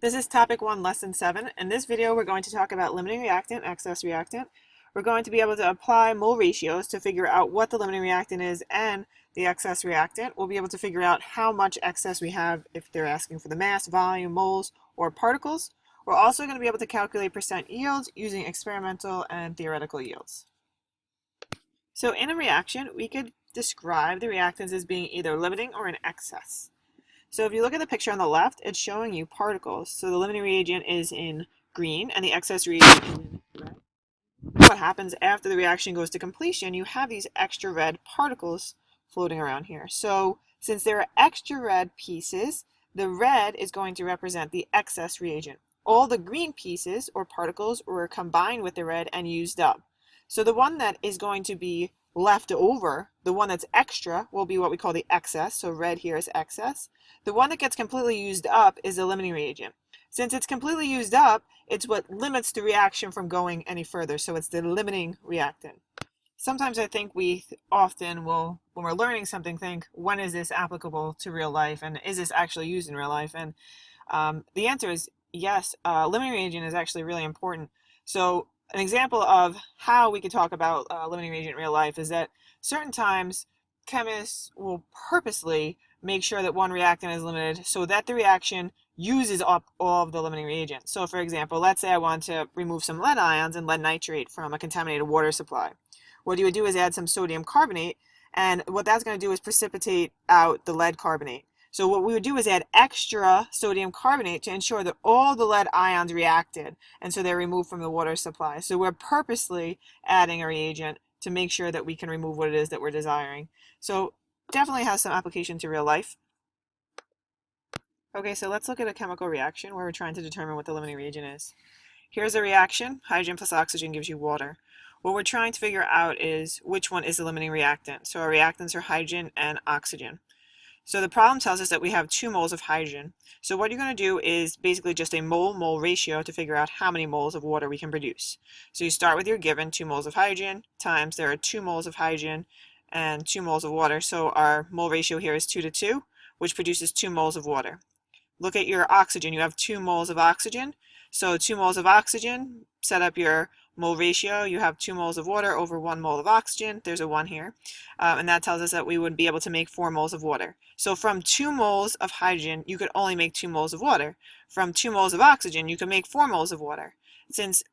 This is topic 1, lesson 7. In this video, we're going to talk about limiting reactant, excess reactant. We're going to be able to apply mole ratios to figure out what the limiting reactant is and the excess reactant. We'll be able to figure out how much excess we have if they're asking for the mass, volume, moles, or particles. We're also going to be able to calculate percent yields using experimental and theoretical yields. So in a reaction, we could describe the reactants as being either limiting or in excess. So if you look at the picture on the left, it's showing you particles. So the limiting reagent is in green and the excess reagent is in red. What happens after the reaction goes to completion, you have these extra red particles floating around here. So since there are extra red pieces, the red is going to represent the excess reagent. All the green pieces or particles were combined with the red and used up. So the one that is going to be left over, the one that's extra, will be what we call the excess. So red here is excess. The one that gets completely used up is the limiting reagent. Since it's completely used up, it's what limits the reaction from going any further. So it's the limiting reactant. Sometimes I think we often will, when we're learning something, think, when is this applicable to real life? And is this actually used in real life? And the answer is yes, limiting reagent is actually really important. So an example of how we could talk about limiting reagent in real life is that certain times chemists will purposely make sure that one reactant is limited so that the reaction uses up all of the limiting reagent. So for example, let's say I want to remove some lead ions and lead nitrate from a contaminated water supply. What you would do is add some sodium carbonate, and what that's going to do is precipitate out the lead carbonate. So what we would do is add extra sodium carbonate to ensure that all the lead ions reacted, and so they're removed from the water supply. So we're purposely adding a reagent to make sure that we can remove what it is that we're desiring. So definitely has some application to real life. Okay, so let's look at a chemical reaction where we're trying to determine what the limiting reagent is. Here's a reaction. Hydrogen plus oxygen gives you water. What we're trying to figure out is which one is the limiting reactant. So our reactants are hydrogen and oxygen. So the problem tells us that we have 2 moles of hydrogen. So what you're going to do is basically just a mole-mole ratio to figure out how many moles of water we can produce. So you start with your given 2 moles of hydrogen times there are 2 moles of hydrogen and 2 moles of water. So our mole ratio here is 2 to 2, which produces 2 moles of water. Look at your oxygen. You have 2 moles of oxygen. So 2 moles of oxygen, set up your mole ratio. You have 2 moles of water over 1 mole of oxygen. There's a 1 here. And that tells us that we would be able to make 4 moles of water. So from 2 moles of hydrogen, you could only make 2 moles of water. From 2 moles of oxygen, you can make 4 moles of water. Since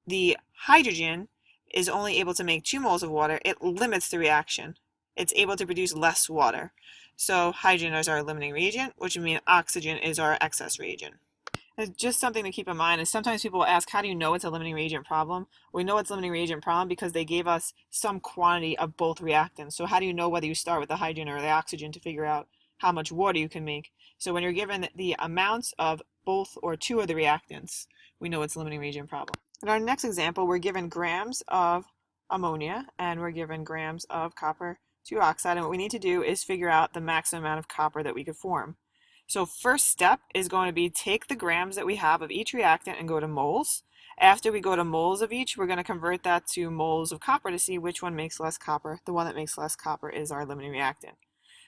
the hydrogen is only able to make 2 moles of water, it limits the reaction. It's able to produce less water. So hydrogen is our limiting reagent, which would mean oxygen is our excess reagent. And just something to keep in mind is sometimes people will ask, how do you know it's a limiting reagent problem? We know it's a limiting reagent problem because they gave us some quantity of both reactants. So how do you know whether you start with the hydrogen or the oxygen to figure out how much water you can make? So when you're given the amounts of both or 2 of the reactants, we know it's a limiting reagent problem. In our next example, we're given grams of ammonia and we're given grams of copper 2 oxide, and what we need to do is figure out the maximum amount of copper that we could form. So first step is going to be take the grams that we have of each reactant and go to moles. After we go to moles of each, we're going to convert that to moles of copper to see which one makes less copper. The one that makes less copper is our limiting reactant.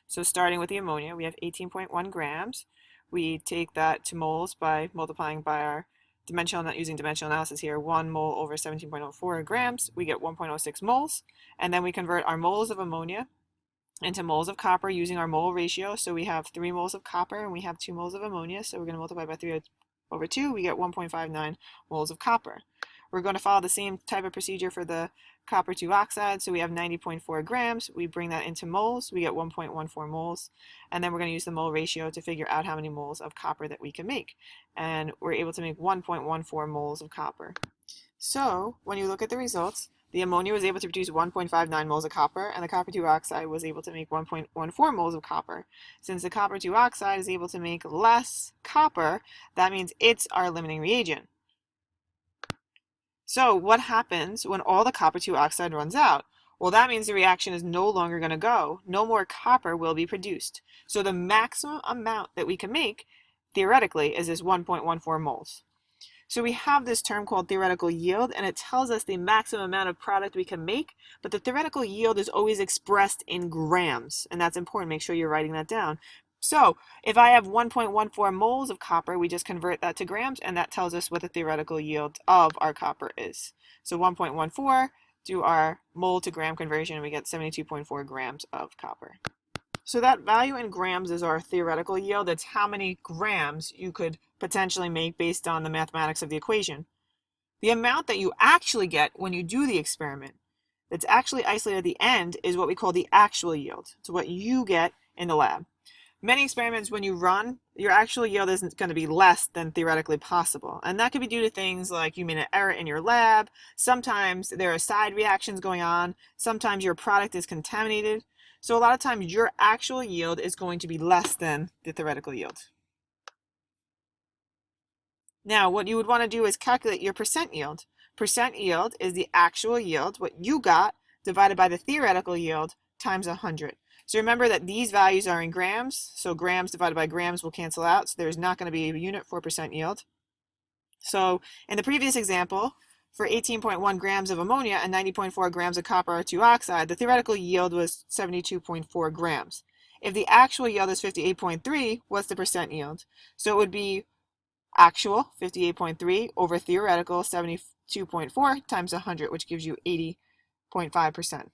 So starting with the ammonia, we have 18.1 grams. We take that to moles by multiplying by our not using dimensional analysis here, 1 mole over 17.04 grams, we get 1.06 moles. And then we convert our moles of ammonia into moles of copper using our mole ratio. So we have 3 moles of copper and we have 2 moles of ammonia. So we're going to multiply by 3 over 2. We get 1.59 moles of copper. We're going to follow the same type of procedure for the copper 2 oxide. So we have 90.4 grams. We bring that into moles. We get 1.14 moles. And then we're going to use the mole ratio to figure out how many moles of copper that we can make. And we're able to make 1.14 moles of copper. So when you look at the results, the ammonia was able to produce 1.59 moles of copper, and the copper 2 oxide was able to make 1.14 moles of copper. Since the copper 2 oxide is able to make less copper, that means it's our limiting reagent. So what happens when all the copper 2 oxide runs out? Well, that means the reaction is no longer going to go. No more copper will be produced. So the maximum amount that we can make, theoretically, is this 1.14 moles. So we have this term called theoretical yield, and it tells us the maximum amount of product we can make, but the theoretical yield is always expressed in grams, and that's important. Make sure you're writing that down. So if I have 1.14 moles of copper, we just convert that to grams, and that tells us what the theoretical yield of our copper is. So 1.14, do our mole to gram conversion, and we get 72.4 grams of copper. So that value in grams is our theoretical yield. It's how many grams you could potentially make based on the mathematics of the equation. The amount that you actually get when you do the experiment that's actually isolated at the end is what we call the actual yield. It's what you get in the lab. Many experiments, when you run, your actual yield isn't going to be less than theoretically possible. And that could be due to things like you made an error in your lab. Sometimes there are side reactions going on. Sometimes your product is contaminated. So a lot of times your actual yield is going to be less than the theoretical yield. Now, what you would want to do is calculate your percent yield. Percent yield is the actual yield, what you got, divided by the theoretical yield times 100. So remember that these values are in grams, so grams divided by grams will cancel out, so there's not going to be a unit for percent yield. So in the previous example, for 18.1 grams of ammonia and 90.4 grams of copper R2 oxide, the theoretical yield was 72.4 grams. If the actual yield is 58.3, what's the percent yield? So it would be actual, 58.3, over theoretical, 72.4, times 100, which gives you 80.5%.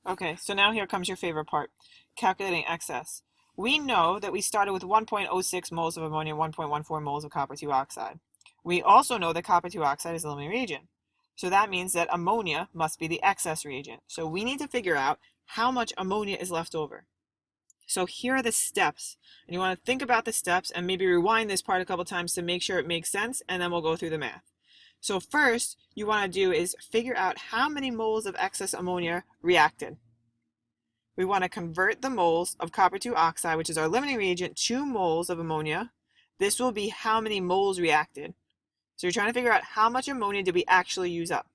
Okay, so now here comes your favorite part, calculating excess. We know that we started with 1.06 moles of ammonia, 1.14 moles of copper 2 oxide. We also know that copper 2 oxide is the limiting reagent. So that means that ammonia must be the excess reagent. So we need to figure out how much ammonia is left over. So here are the steps. And you want to think about the steps and maybe rewind this part a couple times to make sure it makes sense, and then we'll go through the math. So first, you want to do is figure out how many moles of excess ammonia reacted. We want to convert the moles of copper 2 oxide, which is our limiting reagent, to moles of ammonia. This will be how many moles reacted. So you're trying to figure out how much ammonia did we actually use up.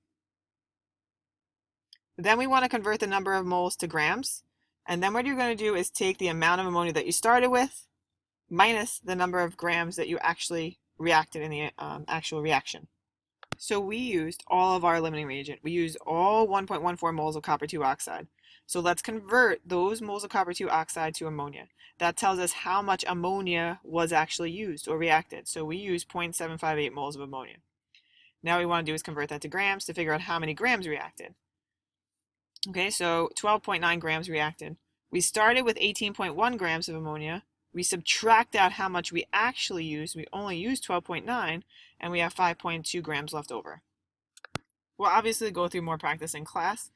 Then we want to convert the number of moles to grams. And then what you're going to do is take the amount of ammonia that you started with minus the number of grams that you actually reacted in the actual reaction. So we used all of our limiting reagent. We used all 1.14 moles of copper 2 oxide. So let's convert those moles of copper 2 oxide to ammonia. That tells us how much ammonia was actually used or reacted. So we used 0.758 moles of ammonia. Now what we want to do is convert that to grams to figure out how many grams reacted. Okay, so 12.9 grams reacted. We started with 18.1 grams of ammonia. We subtract out how much we actually used. We only used 12.9, and we have 5.2 grams left over. We'll obviously go through more practice in class.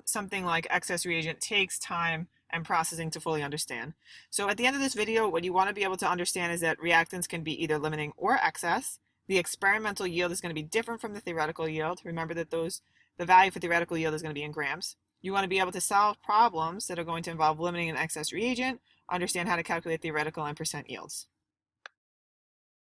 Something like excess reagent takes time and processing to fully understand. So at the end of this video, what you want to be able to understand is that reactants can be either limiting or excess. The experimental yield is going to be different from the theoretical yield. Remember that the value for theoretical yield is going to be in grams. You want to be able to solve problems that are going to involve limiting and excess reagent, understand how to calculate theoretical and percent yields.